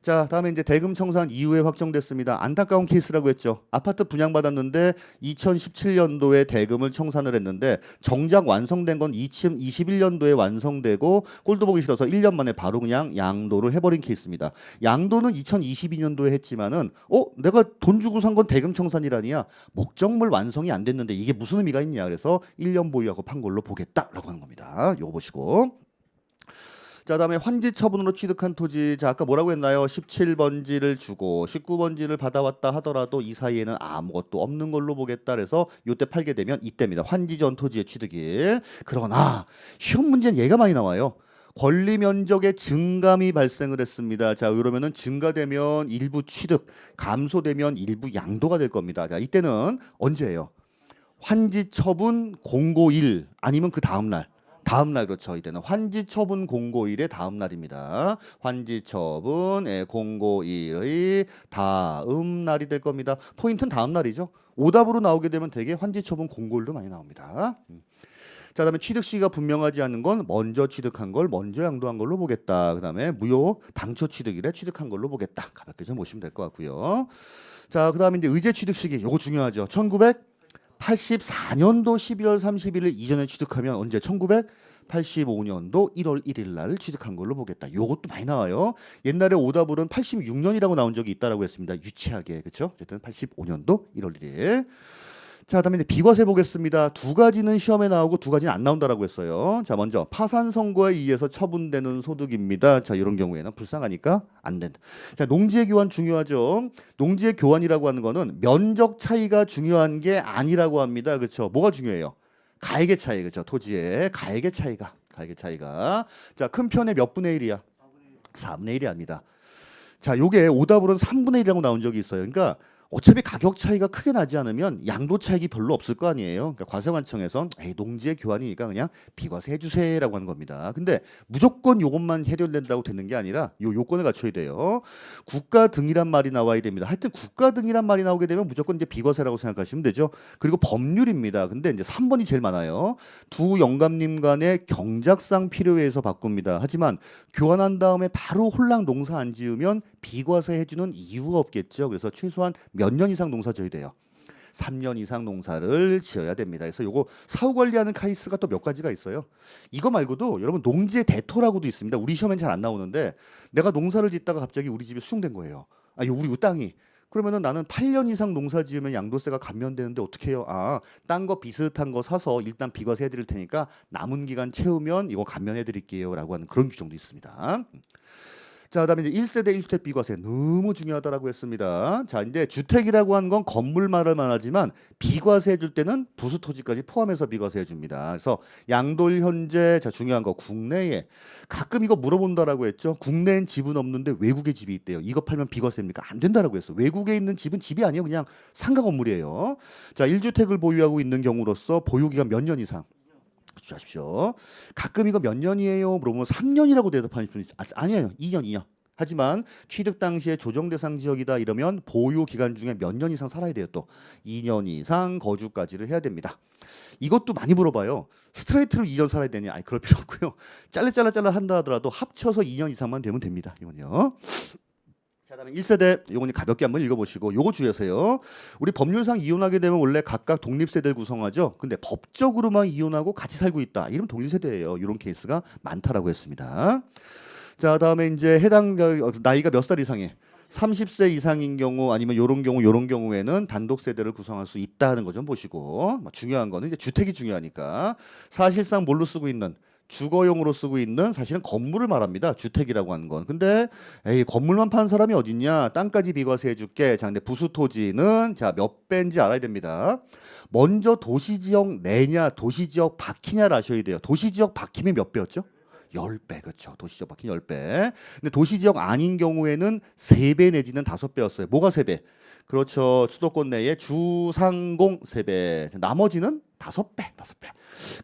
자, 다음에 이제 대금 청산 이후에 확정됐습니다. 안타까운 케이스라고 했죠. 아파트 분양받았는데 2017년도에 대금을 청산을 했는데 정작 완성된 건 2021년도에 완성되고 꼴도 보기 싫어서 1년 만에 바로 그냥 양도를 해버린 케이스입니다. 양도는 2022년도에 했지만은 내가 돈 주고 산 건 대금 청산이라니야. 목적물 완성이 안 됐는데 이게 무슨 의미가 있냐. 그래서 1년 보유하고 판 걸로 보겠다라고 하는 겁니다. 요거 보시고. 자, 다음에 환지 처분으로 취득한 토지. 자, 아까 뭐라고 했나요? 17번지를 주고 19번지를 받아왔다 하더라도 이 사이에는 아무것도 없는 걸로 보겠다. 그래서 요때 팔게 되면 이때입니다. 환지 전 토지의 취득일. 그러나 시험 문제는 얘가 많이 나와요. 권리 면적의 증감이 발생을 했습니다. 자, 그러면은 증가되면 일부 취득, 감소되면 일부 양도가 될 겁니다. 자, 이때는 언제예요? 환지 처분 공고일 아니면 그 다음 날. 다음 날. 그렇죠. 이때는 환지 처분 공고일의 다음 날입니다. 환지 처분 공고일의 다음 날이 될 겁니다. 포인트는 다음 날이죠. 오답으로 나오게 되면 되게 환지 처분 공고일도 많이 나옵니다. 자, 그다음에 취득 시기가 분명하지 않은 건 먼저 취득한 걸 먼저 양도한 걸로 보겠다. 그다음에 무효 당초 취득일에 취득한 걸로 보겠다. 가볍게 좀 보시면 될 것 같고요. 자, 그다음에 이제 의제 취득 시기. 이거 중요하죠. 1984년도 12월 31일 이전에 취득하면 언제? 1985년도 1월 1일 날 취득한 걸로 보겠다. 요것도 많이 나와요. 옛날에 오답으로는 86년이라고 나온 적이 있다라고 했습니다. 유치하게. 그렇죠? 어쨌든 85년도 1월 1일. 자, 그다음에 이제 비과세 보겠습니다. 두 가지는 시험에 나오고 두 가지는 안 나온다라고 했어요. 자, 먼저 파산 선고에 의해서 처분되는 소득입니다. 자, 이런 경우에는 불쌍하니까 안 된다. 자, 농지의 교환 중요하죠. 농지의 교환이라고 하는 거는 면적 차이가 중요한 게 아니라고 합니다. 그렇죠? 뭐가 중요해요? 가액의 차이. 그렇죠? 토지의 가액의 차이가. 자, 큰 편의 몇 분의 1이야? 4분의 1이 합니다. 자, 요게 오답으로는 3분의 1이라고 나온 적이 있어요. 그러니까 어차피 가격 차이가 크게 나지 않으면 양도 차익이 별로 없을 거 아니에요. 그러니까 과세관청에선 농지의 교환이니까 그냥 비과세 해주세요라고 하는 겁니다. 근데 무조건 요것만 해결된다고 되는 게 아니라 요 요건을 갖춰야 돼요. 국가 등이란 말이 나와야 됩니다. 하여튼 국가 등이란 말이 나오게 되면 무조건 이제 비과세라고 생각하시면 되죠. 그리고 법률입니다. 근데 이제 3번이 제일 많아요. 두 영감님 간의 경작상 필요에 의해서 바꿉니다. 하지만 교환한 다음에 바로 홀랑 농사 안 지으면 비과세 해주는 이유가 없겠죠. 그래서 최소한 몇 년 이상 농사 지어야 돼요? 3년 이상 농사를 지어야 됩니다. 그래서 요거 사후 관리하는 케이스가 또 몇 가지가 있어요. 이거 말고도 여러분 농지의 대토라고도 있습니다. 우리 시험엔 잘 안 나오는데 내가 농사를 짓다가 갑자기 우리 집에 수용된 거예요. 우리 땅이. 그러면은 나는 8년 이상 농사 지으면 양도세가 감면되는데 어떻게 해요? 딴 거 비슷한 거 사서 일단 비과세 해드릴 테니까 남은 기간 채우면 이거 감면해 드릴게요라고 하는 그런 규정도 있습니다. 자, 그다음에 이제 1세대 1주택 비과세 너무 중요하다라고 했습니다. 자, 이제 주택이라고 하는 건 건물 말을 말하지만 비과세 해줄 때는 부수 토지까지 포함해서 비과세 해줍니다. 그래서 양도일 현재 자 중요한 거 국내에 가끔 이거 물어본다라고 했죠. 국내엔 집은 없는데 외국에 집이 있대요. 이거 팔면 비과세입니까? 안 된다라고 했어. 외국에 있는 집은 집이 아니에요. 그냥 상가 건물이에요. 자, 1주택을 보유하고 있는 경우로서 보유 기간 몇 년 이상? 주십시오. 가끔 이거 몇 년이에요? 물어보면 3년이라고 대답하는 분이 있어요. 아니에요. 2년. 하지만 취득 당시에 조정 대상 지역이다 이러면 보유 기간 중에 몇 년 이상 살아야 돼요. 또 2년 이상 거주까지를 해야 됩니다. 이것도 많이 물어봐요. 스트레이트로 2년 살아야 되냐? 그럴 필요 없고요. 잘라 한다 하더라도 합쳐서 2년 이상만 되면 됩니다. 이건요. 자, 다음에 1세대 요거는 가볍게 한번 읽어보시고 요거 주의하세요. 우리 법률상 이혼하게 되면 원래 각각 독립세대를 구성하죠. 근데 법적으로만 이혼하고 같이 살고 있다. 이러면 독립세대예요. 이런 케이스가 많다라고 했습니다. 자, 다음에 이제 해당 나이가 몇 살 이상에 30세 이상인 경우 아니면 요런 경우에는 단독 세대를 구성할 수 있다는 거 좀 보시고 중요한 거는 이제 주택이 중요하니까 사실상 뭘로 쓰고 있는 주거용으로 쓰고 있는 사실은 건물을 말합니다. 주택이라고 하는 건. 근데 에이, 건물만 파는 사람이 어딨냐? 땅까지 비과세해 줄게. 자, 근데 부수토지는 자, 몇 배인지 알아야 됩니다. 먼저 도시지역 내냐, 도시지역 바퀴냐를 아셔야 돼요. 도시지역 바퀴면 몇 배였죠? 10배. 그렇죠. 도시지역 바퀴는 10배. 근데 도시지역 아닌 경우에는 3배 내지는 5배였어요. 뭐가 3배? 그렇죠. 수도권 내에 주상공 3배. 나머지는 5배. 5배.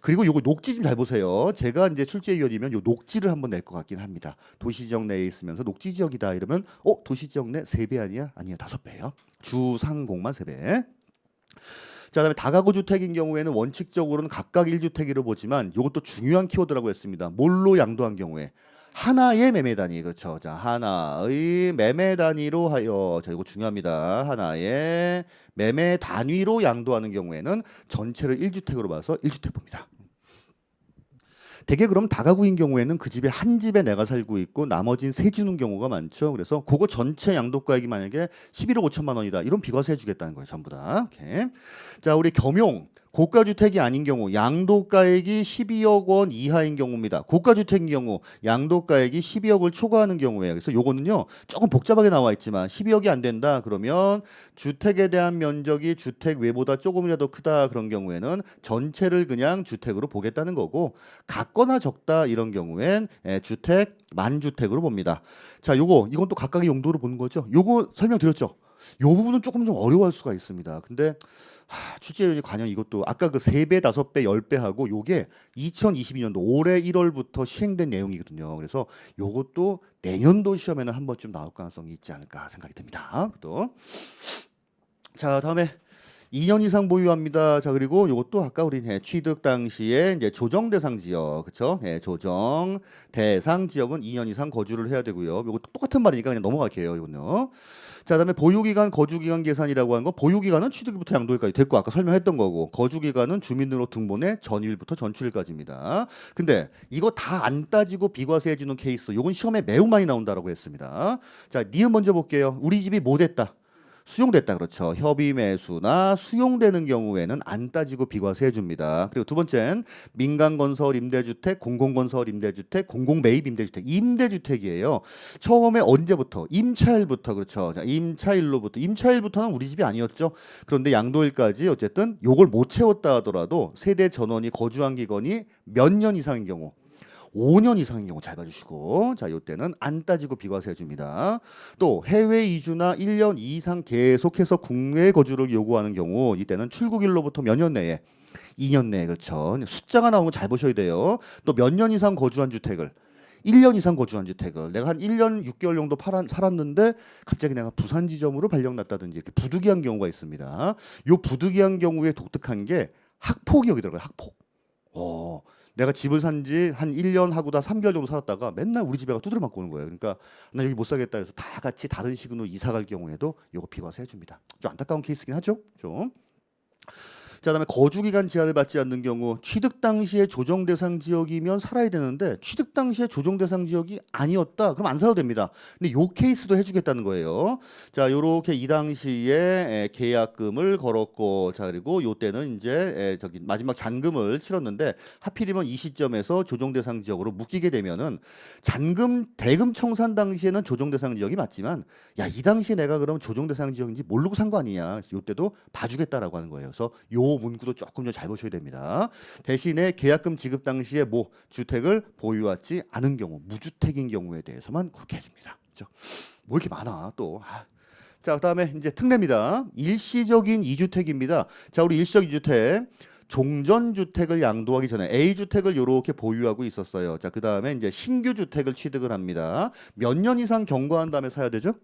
그리고 요거 녹지 좀 잘 보세요. 제가 이제 출제위원이면 요 녹지를 한번 낼 것 같긴 합니다. 도시지역 내에 있으면서 녹지 지역이다 이러면 도시지역 내 3배 아니야? 아니요. 5배예요. 주상공만 3배. 자, 그다음에 다가구 주택인 경우에는 원칙적으로는 각각 1주택으로 보지만 이것도 중요한 키워드라고 했습니다. 뭘로 양도한 경우에 하나의 매매 단위. 그렇죠. 자, 하나의 매매 단위로 하여 자, 이거 중요합니다. 하나의 매매 단위로 양도하는 경우에는 전체를 1주택으로 봐서 1주택 봅니다. 대개 그럼 다가구인 경우에는 그 집에 한 집에 내가 살고 있고 나머지는 세 주는 경우가 많죠. 그래서 그거 전체 양도가액이 만약에 11억 5천만 원이다. 이런 비과세 해주겠다는 거예요. 전부 다. 오케이. 자, 우리 겸용 고가주택이 아닌 경우 양도가액이 12억 원 이하인 경우입니다. 고가주택인 경우 양도가액이 12억을 초과하는 경우에요. 그래서 요거는요 조금 복잡하게 나와 있지만 12억이 안 된다 그러면 주택에 대한 면적이 주택 외보다 조금이라도 크다 그런 경우에는 전체를 그냥 주택으로 보겠다는 거고 같거나 적다 이런 경우엔 주택 만주택으로 봅니다. 자, 이건 또 각각의 용도로 보는 거죠. 요거 설명드렸죠. 요 부분은 조금 좀 어려워할 수가 있습니다. 근데 출제위원이 과연 이것도 아까 그 3배, 5배, 10배 하고 요게 2022년도 올해 1월부터 시행된 내용이거든요. 그래서 요것도 내년도 시험에는 한 번쯤 나올 가능성이 있지 않을까 생각이 듭니다. 또 자, 다음에 2년 이상 보유합니다. 자, 그리고 이것도 아까 우리 취득 당시에 이제 조정 대상 지역, 그렇죠? 조정 대상 지역은 2년 이상 거주를 해야 되고요. 이거 똑같은 말이니까 그냥 넘어갈게요. 이거는요. 자, 그다음에 보유기간, 거주기간 계산이라고 하는 거, 보유기간은 취득일부터 양도일까지 됐고 아까 설명했던 거고, 거주기간은 주민등록 등본의 전일부터 전출일까지입니다. 근데 이거 다 안 따지고 비과세해 주는 케이스, 이건 시험에 매우 많이 나온다라고 했습니다. 자, 니은 먼저 볼게요. 우리 집이 뭐 됐다? 수용됐다. 그렇죠. 협의 매수나 수용되는 경우에는 안 따지고 비과세 해줍니다. 그리고 두 번째는 민간건설 임대주택, 공공건설 임대주택, 공공매입 임대주택, 임대주택이에요. 처음에 언제부터? 임차일부터. 그렇죠. 자, 임차일부터는 우리 집이 아니었죠. 그런데 양도일까지 어쨌든 요걸 못 채웠다 하더라도 세대 전원이 거주한 기간이 몇 년 이상인 경우 5년 이상인 경우 잘 봐주시고, 자, 요때는 안 따지고 비과세 해줍니다. 또 해외 이주나 1년 이상 계속해서 국내 거주를 요구하는 경우 이때는 출국일로부터 몇 년 내에 2년 내에. 그렇죠. 숫자가 나오는 거 잘 보셔야 돼요. 또 몇 년 이상 거주한 주택을 1년 이상 거주한 주택을 내가 한 1년 6개월 정도 살았는데 갑자기 내가 부산 지점으로 발령났다든지 이렇게 부득이한 경우가 있습니다. 요 부득이한 경우에 독특한 게 학폭이 여기 들어가요. 학폭. 내가 집을 산 지 한 1년 하고다 3개월 정도 살았다가 맨날 우리 집에 가 두드려 맞고 오는 거예요. 그러니까 나 여기 못 살겠다 해서 다 같이 다른 시군으로 이사 갈 경우에도 요거 비과세 해줍니다. 좀 안타까운 케이스긴 하죠. 좀. 자, 그다음에 거주기간 제한을 받지 않는 경우 취득 당시에 조정 대상 지역이면 살아야 되는데 취득 당시에 조정 대상 지역이 아니었다. 그럼 안 살아도 됩니다. 근데 요 케이스도 해주겠다는 거예요. 자, 요렇게 이 당시에 계약금을 걸었고, 자, 그리고 요 때는 이제 저기 마지막 잔금을 치렀는데 하필이면 이 시점에서 조정 대상 지역으로 묶이게 되면은 잔금 대금 청산 당시에는 조정 대상 지역이 맞지만 야, 이 당시에 내가 그럼 조정 대상 지역인지 모르고 산 거 아니냐. 요 때도 봐주겠다라고 하는 거예요. 그래서 요 문구도 조금 더 잘 보셔야 됩니다. 대신에 계약금 지급 당시에 뭐 주택을 보유하지 않은 경우, 무주택인 경우에 대해서만 그렇게 해줍니다. 그렇죠? 뭐 이렇게 많아 또. 자, 그다음에 이제 특례입니다. 일시적인 2주택입니다. 자, 우리 일시적 2주택. 종전주택을 양도하기 전에 A주택을 이렇게 보유하고 있었어요. 자, 그다음에 이제 신규 주택을 취득을 합니다. 몇 년 이상 경과한 다음에 사야 되죠?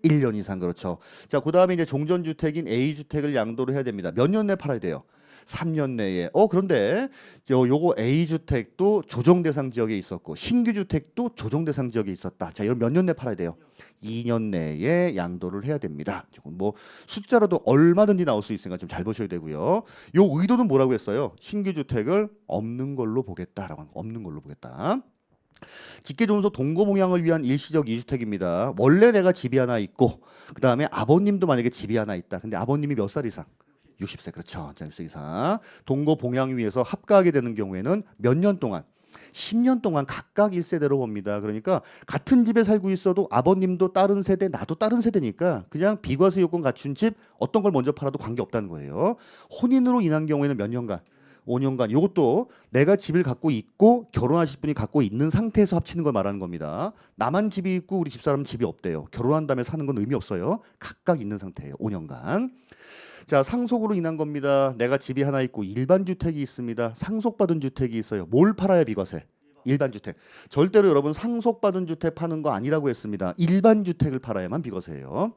1년 이상. 그렇죠. 자, 그다음에 이제 종전주택인 A주택을 양도를 해야 됩니다. 몇 년 내에 팔아야 돼요? 3년 내에. 그런데 요거 A주택도 조정 대상 지역에 있었고 신규 주택도 조정 대상 지역에 있었다. 자, 이건 몇 년 내에 팔아야 돼요? 2년 내에 양도를 해야 됩니다. 뭐 숫자로도 얼마든지 나올 수 있으니까 좀 잘 보셔야 되고요. 요 의도는 뭐라고 했어요? 신규 주택을 없는 걸로 보겠다라고 하는 거. 없는 걸로 보겠다. 직계존속 동거몽양을 위한 일시적 2주택입니다. 원래 내가 집이 하나 있고 그 다음에 아버님도 만약에 집이 하나 있다. 근데 아버님이 몇 살 이상? 60세. 그렇죠. 60세 이상. 동거봉양 위해서 합가하게 되는 경우에는 몇 년 동안? 10년 동안 각각 1세대로 봅니다. 그러니까 같은 집에 살고 있어도 아버님도 다른 세대, 나도 다른 세대니까 그냥 비과세 요건 갖춘 집 어떤 걸 먼저 팔아도 관계없다는 거예요. 혼인으로 인한 경우에는 몇 년간? 5년간. 이것도 내가 집을 갖고 있고 결혼하실 분이 갖고 있는 상태에서 합치는 걸 말하는 겁니다. 나만 집이 있고 우리 집사람은 집이 없대요. 결혼한 다음에 사는 건 의미 없어요. 각각 있는 상태예요. 5년간. 자, 상속으로 인한 겁니다. 내가 집이 하나 있고 일반 주택이 있습니다. 상속받은 주택이 있어요. 뭘 팔아야 비과세? 일반 주택. 절대로 여러분 상속받은 주택 파는 거 아니라고 했습니다. 일반 주택을 팔아야만 비과세예요.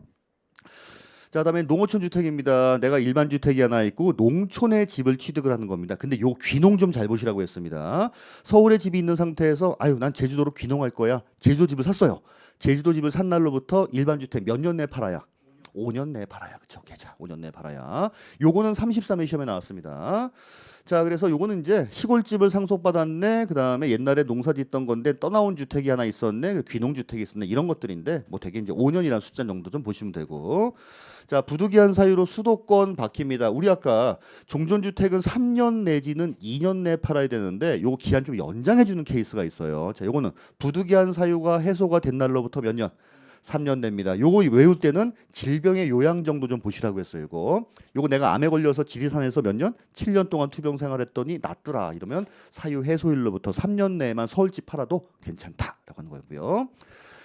자, 그다음에 농어촌 주택입니다. 내가 일반 주택이 하나 있고 농촌에 집을 취득을 하는 겁니다. 근데 요 귀농 좀 잘 보시라고 했습니다. 서울에 집이 있는 상태에서 아유 난 제주도로 귀농할 거야. 제주도 집을 샀어요. 제주도 집을 산 날로부터 일반 주택 몇 년 내에 팔아야? 5년 내에 팔아야. 그쵸? 계좌 5년 내에 팔아야. 요거는 33회 시험에 나왔습니다. 자, 그래서 요거는 이제 시골집을 상속받았네. 그다음에 옛날에 농사 짓던 건데 떠나온 주택이 하나 있었네. 귀농 주택이 있었네. 이런 것들인데 뭐 되게 이제 5년이라는 숫자 정도 좀 보시면 되고. 자, 부득이한 사유로 수도권 바뀝니다. 우리 아까 종전주택은 3년 내지는 2년 내에 팔아야 되는데 요거 기한 좀 연장해 주는 케이스가 있어요. 자, 요거는 부득이한 사유가 해소가 된 날로부터 몇 년? 3년 됩니다. 요거 외울 때는 질병의 요양 정도 좀 보시라고 했어요. 요거 내가 암에 걸려서 지리산에서 몇 년? 7년 동안 투병 생활했더니 낫더라. 이러면 사유 해소일로부터 3년 내에만 서울집 팔아도 괜찮다라고 하는 거고요.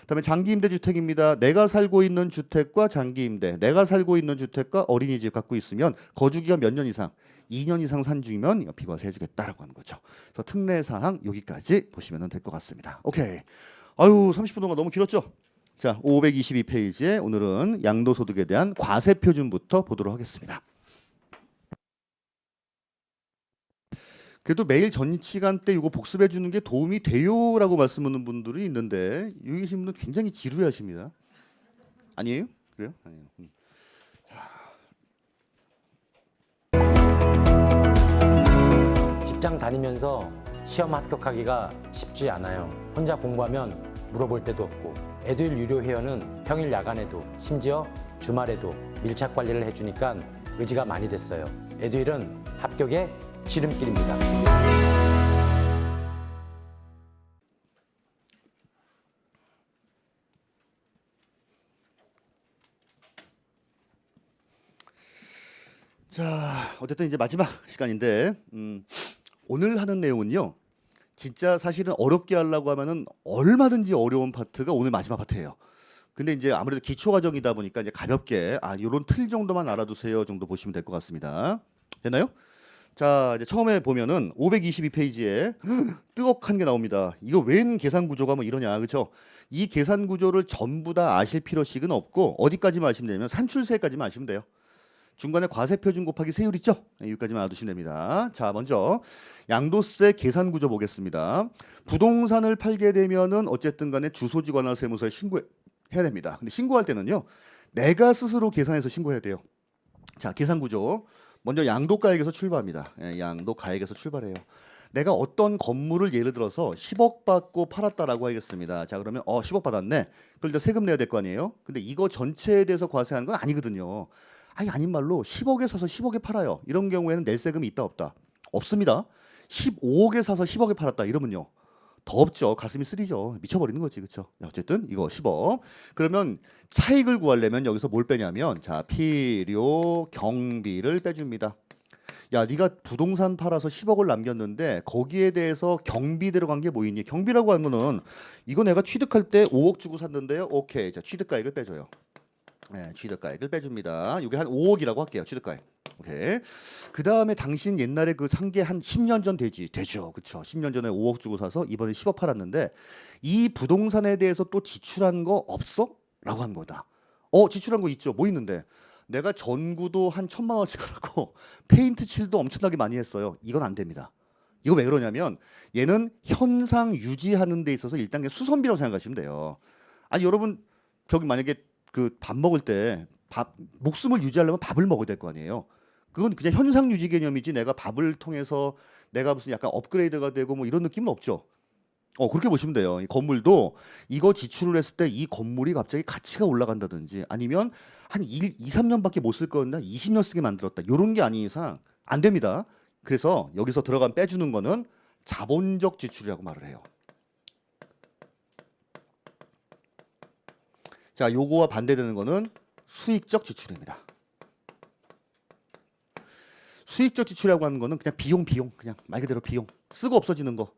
그다음에 장기임대 주택입니다. 내가 살고 있는 주택과 장기임대, 내가 살고 있는 주택과 어린이집 갖고 있으면 거주기간 몇 년 이상? 2년 이상 산 중이면 이거 비과세 해주겠다라고 하는 거죠. 그래서 특례 사항 여기까지 보시면 될 것 같습니다. 오케이. 아유 30분 동안 너무 길었죠? 자, 522페이지에 오늘은 양도소득에 대한 과세 표준부터 보도록 하겠습니다. 그래도 매일 전 시간 때 이거 복습해 주는 게 도움이 돼요라고 말씀하는 분들이 있는데 여기 계신 분은 굉장히 지루해하십니다. 아니에요? 그래요? 아니에요. 직장 다니면서 시험 합격하기가 쉽지 않아요. 혼자 공부하면 물어볼 데도 없고 에듀윌 유료 회원은 평일 야간에도 심지어 주말에도 밀착 관리를 해주니까 의지가 많이 됐어요. 에듀윌은 합격의 지름길입니다. 자, 어쨌든 이제 마지막 시간인데 오늘 하는 내용은요. 진짜 사실은 어렵게 하려고 하면은 얼마든지 어려운 파트가 오늘 마지막 파트예요. 근데 이제 아무래도 기초 과정이다 보니까 이제 가볍게 요런 틀 정도만 알아두세요 정도 보시면 될 것 같습니다. 됐나요? 자, 이제 처음에 보면은 522페이지에 뜨겁한 게 나옵니다. 이거 웬 계산 구조가 뭐 이러냐, 그렇죠? 이 계산 구조를 전부 다 아실 필요식은 없고 어디까지만 아시면 되냐면 산출세까지만 아시면 돼요. 중간에 과세표준 곱하기 세율 있죠? 여기까지만 알아두시면 됩니다. 자, 먼저 양도세 계산 구조 보겠습니다. 부동산을 팔게 되면은 어쨌든 간에 주소지 관할 세무서에 신고해야 됩니다. 근데 신고할 때는요. 내가 스스로 계산해서 신고해야 돼요. 자, 계산 구조. 먼저 양도가액에서 출발합니다. 양도가액에서 출발해요. 내가 어떤 건물을 예를 들어서 10억 받고 팔았다라고 하겠습니다. 자, 그러면 10억 받았네. 그걸 이제 세금 내야 될 거 아니에요? 근데 이거 전체에 대해서 과세하는 건 아니거든요. 아닌 말로 10억에 사서 10억에 팔아요. 이런 경우에는 낼 세금이 있다 없다? 없습니다. 15억에 사서 10억에 팔았다 이러면요. 더 없죠. 가슴이 쓰리죠. 미쳐버리는 거지. 그렇죠? 어쨌든 이거 10억. 그러면 차익을 구하려면 여기서 뭘 빼냐면 자, 필요 경비를 빼줍니다. 야, 네가 부동산 팔아서 10억을 남겼는데 거기에 대해서 경비 들어간 게 뭐 있니? 경비라고 하는 거는 이거 내가 취득할 때 5억 주고 샀는데요. 오케이. 자, 취득가액을 빼줘요. 네, 취득가액을 빼줍니다. 이게 한 5억이라고 할게요. 취득가액. 오케이. 그 다음에 당신 옛날에 그 산 게 한 10년 전 되죠. 그쵸? 10년 전에 5억 주고 사서 이번에 10억 팔았는데 이 부동산에 대해서 또 지출한 거 없어? 라고 한 거다. 지출한 거 있죠. 뭐 있는데? 내가 전구도 한 1,000만 원씩 하라고 페인트 칠도 엄청나게 많이 했어요. 이건 안 됩니다. 이거 왜 그러냐면 얘는 현상 유지하는 데 있어서 일단 수선비라고 생각하시면 돼요. 아니 여러분 저기 만약에 그 밥 먹을 때 목숨을 유지하려면 밥을 먹어야 될 거 아니에요. 그건 그냥 현상 유지 개념이지 내가 밥을 통해서 내가 무슨 약간 업그레이드가 되고 뭐 이런 느낌은 없죠. 그렇게 보시면 돼요. 이 건물도 이거 지출을 했을 때 이 건물이 갑자기 가치가 올라간다든지 아니면 한 2, 3년밖에 못 쓸 거였나 20년 쓰게 만들었다. 이런 게 아닌 이상 안 됩니다. 그래서 여기서 들어간 빼주는 거는 자본적 지출이라고 말을 해요. 자, 요거와 반대되는 거는 수익적 지출입니다. 수익적 지출이라고 하는 거는 그냥 비용, 그냥 말 그대로 비용, 쓰고 없어지는 거.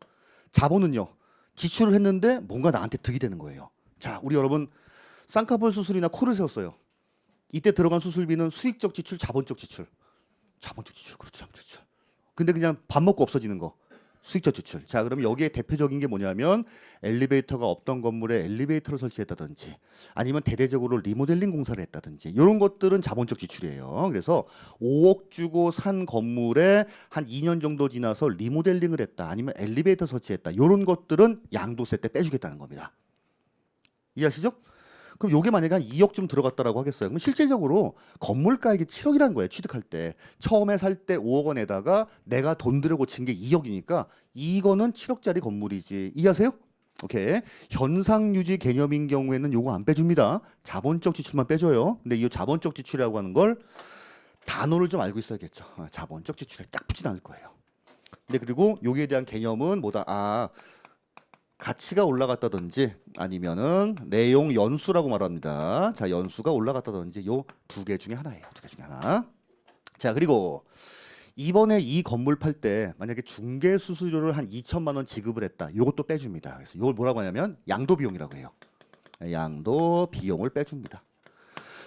자본은요, 지출을 했는데 뭔가 나한테 득이 되는 거예요. 자, 우리 여러분 쌍꺼풀 수술이나 코를 세웠어요. 이때 들어간 수술비는 수익적 지출, 자본적 지출. 자본적 지출, 그렇죠, 자본적 지출. 근데 그냥 밥 먹고 없어지는 거. 수익적 지출. 자, 그럼 여기에 대표적인 게 뭐냐면 엘리베이터가 없던 건물에 엘리베이터를 설치했다든지 아니면 대대적으로 리모델링 공사를 했다든지 이런 것들은 자본적 지출이에요. 그래서 5억 주고 산 건물에 한 2년 정도 지나서 리모델링을 했다. 아니면 엘리베이터 설치했다. 이런 것들은 양도세 때 빼주겠다는 겁니다. 이해하시죠? 그럼 요게 만약에 한 2억쯤 들어갔다라고 하겠어요. 그럼 실질적으로 건물가액이 7억이라는 거예요. 취득할 때. 처음에 살 때 5억 원에다가 내가 돈 들여 고친 게 2억이니까 이거는 7억짜리 건물이지. 이해하세요? 오케이. 현상 유지 개념인 경우에는 요거 안 빼줍니다. 자본적 지출만 빼줘요. 근데 이 자본적 지출이라고 하는 걸 단어를 좀 알고 있어야겠죠. 자본적 지출에 딱 붙진 않을 거예요. 근데 그리고 여기에 대한 개념은 뭐다? 가치가 올라갔다든지 아니면은 내용 연수라고 말합니다. 자, 연수가 올라갔다든지 요 두 개 중에 하나예요. 두 개 중에 하나. 자, 그리고 이번에 이 건물 팔 때 만약에 중개 수수료를 한 2천만 원 지급을 했다. 요것도 빼줍니다. 그래서 요걸 뭐라고 하냐면 양도 비용이라고 해요. 양도 비용을 빼줍니다.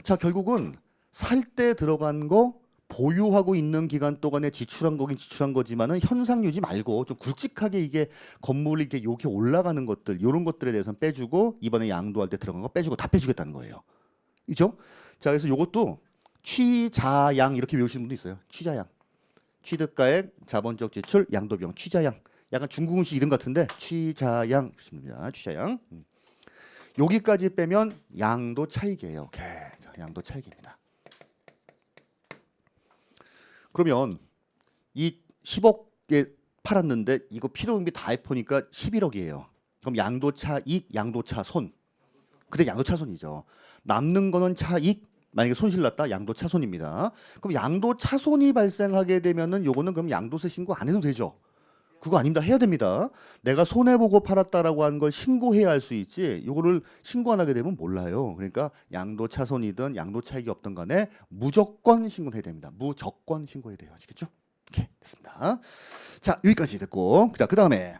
자, 결국은 살 때 들어간 거 보유하고 있는 기간 동안에 지출한 거긴 지출한 거지만은 현상 유지 말고 좀 굵직하게 이게 건물이 이렇게 올라가는 것들 이런 것들에 대해서는 빼주고 이번에 양도할 때 들어간 거 빼주고 다 빼주겠다는 거예요. 그죠? 자, 그래서 요것도 취자양 이렇게 외우시는 분도 있어요. 취자양. 취득가액, 자본적 지출, 양도 비용, 취자양. 약간 중국음식 이름 같은데 취자양 입니다. 취자양. 여기까지 빼면 양도 차익이에요. 오케이. 자, 양도 차익입니다. 그러면 이 10억에 팔았는데 이거 필요경비 다 해보니까 11억이에요. 그럼 양도차익, 양도차손. 그때 양도차손이죠. 남는 거는 차익, 만약에 손실 났다, 양도차손입니다. 그럼 양도차손이 발생하게 되면은 요거는 그럼 양도세 신고 안 해도 되죠. 그거 아닙니다. 해야 됩니다. 내가 손해보고 팔았다라고 하는 걸 신고해야 할 수 있지 요거를 신고 안 하게 되면 몰라요. 그러니까 양도차손이든 양도차익이 없든 간에 무조건 신고해야 됩니다. 무조건 신고해야 돼요. 아시겠죠? 오케이, 됐습니다. 자, 여기까지 됐고 자, 그 다음에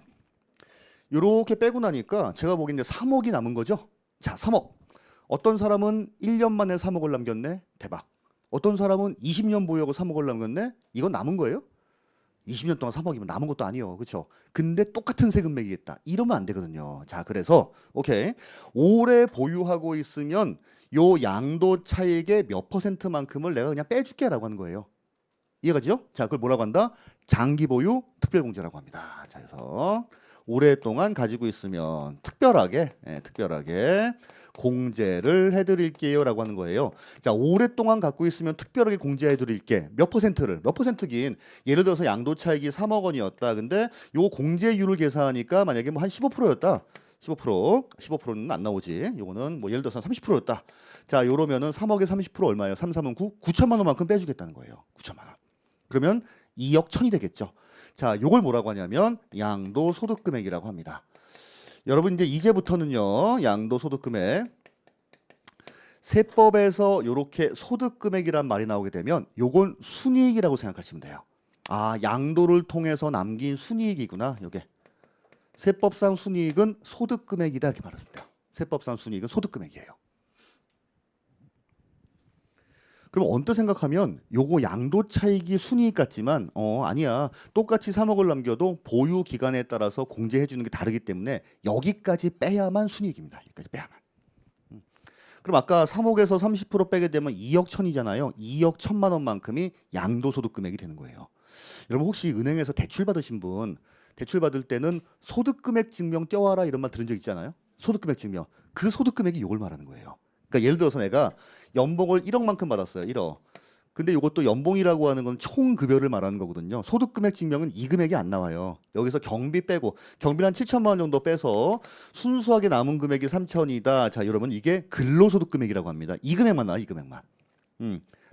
요렇게 빼고 나니까 제가 보기엔 이제 3억이 남은 거죠. 자, 3억. 어떤 사람은 1년 만에 3억을 남겼네. 대박. 어떤 사람은 20년 보유하고 3억을 남겼네. 이건 남은 거예요? 20년 동안 3억이면 남은 것도 아니에요. 그렇죠? 근데 똑같은 세금 매기겠다. 이러면 안 되거든요. 자, 그래서 오케이. 오래 보유하고 있으면 요 양도 차익의 몇 %만큼을 내가 그냥 빼줄게라고 하는 거예요. 이해가죠? 자, 그걸 뭐라고 한다? 장기 보유 특별공제라고 합니다. 자, 그래서 오랫동안 가지고 있으면 특별하게 공제를 해드릴게요라고 하는 거예요. 자, 오랫동안 갖고 있으면 특별하게 공제해드릴게. 몇 퍼센트긴 예를 들어서 양도차익이 3억 원이었다. 근데 요 공제율을 계산하니까 만약에 뭐 한 15%였다. 15%는 안 나오지. 요거는 뭐 예를 들어서 30%였다. 자, 요러면은 3억에 30% 얼마예요? 3, 3은 9, 9천만 원만큼 빼주겠다는 거예요. 9천만 원. 그러면 2억 1천이 되겠죠. 자, 요걸 뭐라고 하냐면 양도소득금액이라고 합니다. 여러분 이제부터는요 양도소득금액 세법에서 요렇게 소득금액이란 말이 나오게 되면 요건 순이익이라고 생각하시면 돼요. 아, 양도를 통해서 남긴 순이익이구나. 요게 세법상 순이익은 소득금액이다 이렇게 말하면 돼요. 세법상 순이익은 소득금액이에요. 그럼 언뜻 생각하면 요거 양도 차익이 순이익 같지만 아니야. 똑같이 3억을 남겨도 보유 기간에 따라서 공제해 주는 게 다르기 때문에 여기까지 빼야만 순이익입니다. 여기까지 빼야만. 그럼 아까 3억에서 30% 빼게 되면 2억 1천이잖아요. 2억 1천만 원만큼이 양도소득 금액이 되는 거예요. 여러분 혹시 은행에서 대출 받으신 분 대출 받을 때는 소득금액 증명 떼와라 이런 말 들은 적 있잖아요. 소득금액 증명. 그 소득금액이 요걸 말하는 거예요. 그러니까 예를 들어서 내가 연봉을 1억만큼 받았어요. 1억. 근데 이것도 연봉이라고 하는 건 총 급여를 말하는 거거든요. 소득금액 증명은 이 금액이 안 나와요. 여기서 경비 빼고 경비를 한 7천만 원 정도 빼서 순수하게 남은 금액이 3천이다. 자, 여러분 이게 근로소득금액이라고 합니다. 이 금액만 나와. 이 금액만.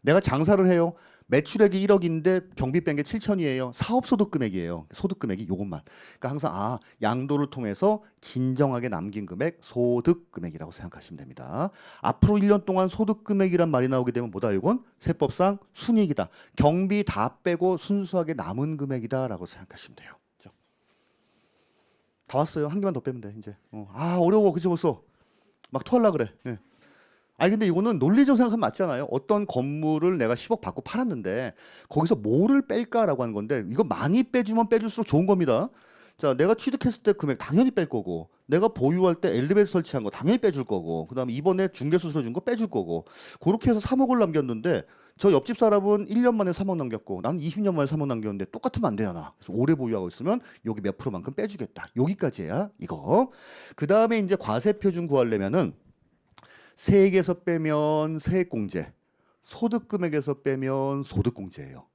내가 장사를 해요. 매출액이 1억인데 경비 뺀 게 7천이에요. 사업소득 금액이에요. 소득 금액이 요것만. 그러니까 항상 양도를 통해서 진정하게 남긴 금액 소득 금액이라고 생각하시면 됩니다. 앞으로 1년 동안 소득 금액이란 말이 나오게 되면 뭐다 이건? 세법상 순이익이다. 경비 다 빼고 순수하게 남은 금액이다라고 생각하시면 돼요. 그렇죠? 다 왔어요. 한 개만 더 빼면 돼 이제. 어려워 그치 벌써 막 토할라 그래. 예. 아니 근데 이거는 논리적으로 생각하면 맞잖아요. 어떤 건물을 내가 10억 받고 팔았는데 거기서 뭐를 뺄까라고 하는 건데 이거 많이 빼주면 빼줄수록 좋은 겁니다. 자, 내가 취득했을 때 금액 당연히 뺄 거고 내가 보유할 때 엘리베이터 설치한 거 당연히 빼줄 거고 그다음에 이번에 중개수수료 준 거 빼줄 거고 그렇게 해서 3억을 남겼는데 저 옆집 사람은 1년 만에 3억 남겼고 나는 20년 만에 3억 남겼는데 똑같으면 안 되잖아. 그래서 오래 보유하고 있으면 여기 몇 프로만큼 빼주겠다. 여기까지야 이거. 그다음에 이제 과세표준 구하려면은 세액에서 빼면 세액공제, 소득금액에서 빼면 소득공제예요.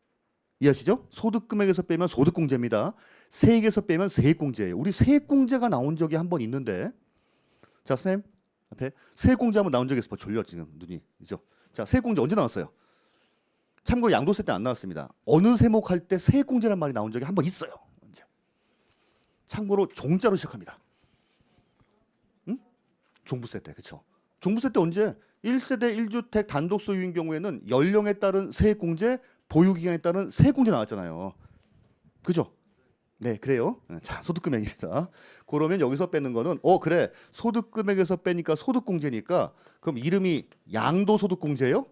이해하시죠? 소득금액에서 빼면 소득공제입니다. 세액에서 빼면 세액공제예요. 우리 세액공제가 나온 적이 한 번 있는데, 자 선생님 앞에 세액공제 한번 나온 적이 있어. 졸려 지금 눈이, 그죠? 자 세액공제 언제 나왔어요? 참고로 양도세 때 안 나왔습니다. 어느 세목 할 때 세액공제란 말이 나온 적이 한 번 있어요. 이제. 참고로 종자로 시작합니다. 응? 종부세 때, 그렇죠? 종부세 때 언제? 1세대 1주택 단독 소유인 경우에는 연령에 따른 세액공제, 보유기간에 따른 세액공제 나왔잖아요. 그죠? 네, 그래요. 자, 소득금액입니다. 그러면 여기서 빼는 거는 그래. 소득금액에서 빼니까 소득공제니까 그럼 이름이 양도소득공제예요?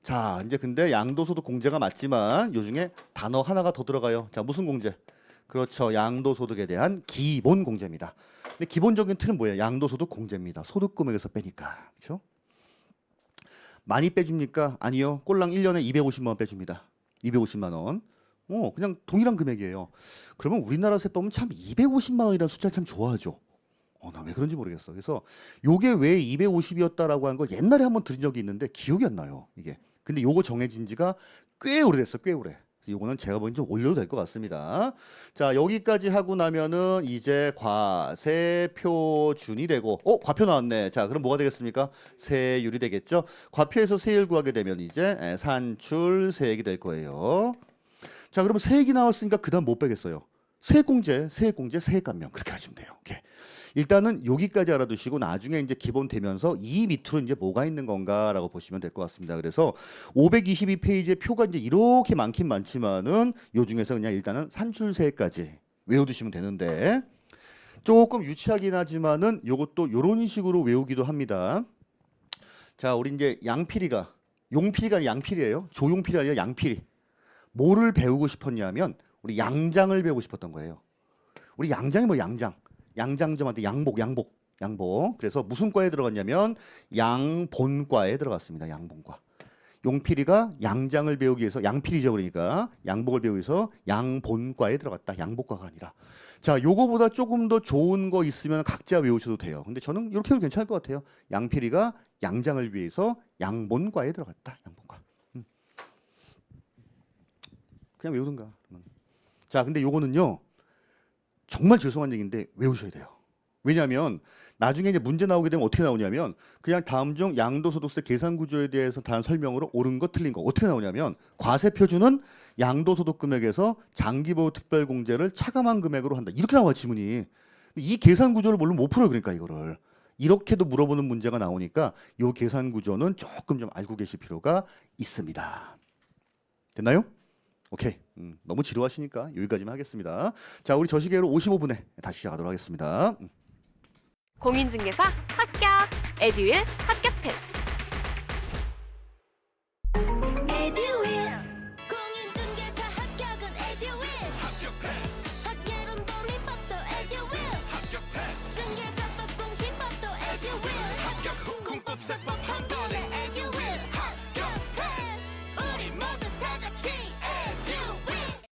자, 이제 근데 양도소득공제가 맞지만 요 중에 단어 하나가 더 들어가요. 자, 무슨 공제? 그렇죠. 양도소득에 대한 기본공제입니다. 근데 기본적인 틀은 뭐예요? 양도소득 공제입니다. 소득금액에서 빼니까. 그렇죠? 많이 빼줍니까? 아니요. 꼴랑 1년에 250만 원 빼줍니다. 250만 원. 그냥 동일한 금액이에요. 그러면 우리나라 세법은 참 250만 원이라는 숫자를 참 좋아하죠. 나 왜 그런지 모르겠어. 그래서 요게 왜 250이었다라고 하는 걸 옛날에 한번 들은 적이 있는데 기억이 안 나요. 이게. 근데 요거 정해진 지가 꽤 오래됐어. 꽤 오래. 이거는 제가 보기엔 좀 올려도 될 것 같습니다. 자, 여기까지 하고 나면은 이제 과세표준이 되고, 과표 나왔네. 자, 그럼 뭐가 되겠습니까? 세율이 되겠죠. 과표에서 세율 구하게 되면 이제 산출세액이 될 거예요. 자, 그러면 세액이 나왔으니까 그다음 못 빼겠어요. 세액공제, 세액감면 그렇게 하시면 돼요. 오케이. 일단은 여기까지 알아두시고 나중에 이제 기본 되면서 이 밑으로 이제 뭐가 있는 건가라고 보시면 될 것 같습니다. 그래서 522페이지의 표가 이제 이렇게 많긴 많지만은 요 중에서 그냥 일단은 산출세까지 외워두시면 되는데 조금 유치하긴 하지만은 요것도 요런 식으로 외우기도 합니다. 자, 우리 이제 양필이가 용필이가 양필이에요. 조용필이 아니라 양필이. 뭐를 배우고 싶었냐면 우리 양장을 배우고 싶었던 거예요. 우리 양장이 뭐 양장. 양장점한테 양복. 그래서 무슨 과에 들어갔냐면 양본과에 들어갔습니다. 양본과. 용필이가 양장을 배우기 위해서 양필이죠. 그러니까 양복을 배우기 위해서 양본과에 들어갔다. 양복과가 아니라. 자, 요거보다 조금 더 좋은 거 있으면 각자 외우셔도 돼요. 근데 저는 이렇게 해도 괜찮을 것 같아요. 양필이가 양장을 위해서 양본과에 들어갔다. 양본과. 그냥 외우든가. 자, 근데 요거는요. 정말 죄송한 얘기인데 외우셔야 돼요. 왜냐하면 나중에 이제 문제 나오게 되면 어떻게 나오냐면 그냥 다음 중 양도소득세 계산 구조에 대해서 다른 설명으로 옳은 거 틀린 거 어떻게 나오냐면 과세표준은 양도소득 금액에서 장기보유 특별공제를 차감한 금액으로 한다. 이렇게 나와 지문이. 이 계산 구조를 모르면 못 풀어요. 그러니까 이거를. 이렇게도 물어보는 문제가 나오니까 이 계산 구조는 조금 좀 알고 계실 필요가 있습니다. 됐나요? 오케이. 너무 지루하시니까 여기까지만 하겠습니다. 자, 우리 저시계로 55분에 다시 시작하도록 하겠습니다. 공인중개사 합격! 에듀윌 합격 패스! 에듀윌 공인중개사 합격은 에듀윌 합격 패스 학계론도 민법도 에듀윌 합격 패스 중개사법 공시법도 에듀윌 합격 후 공법세법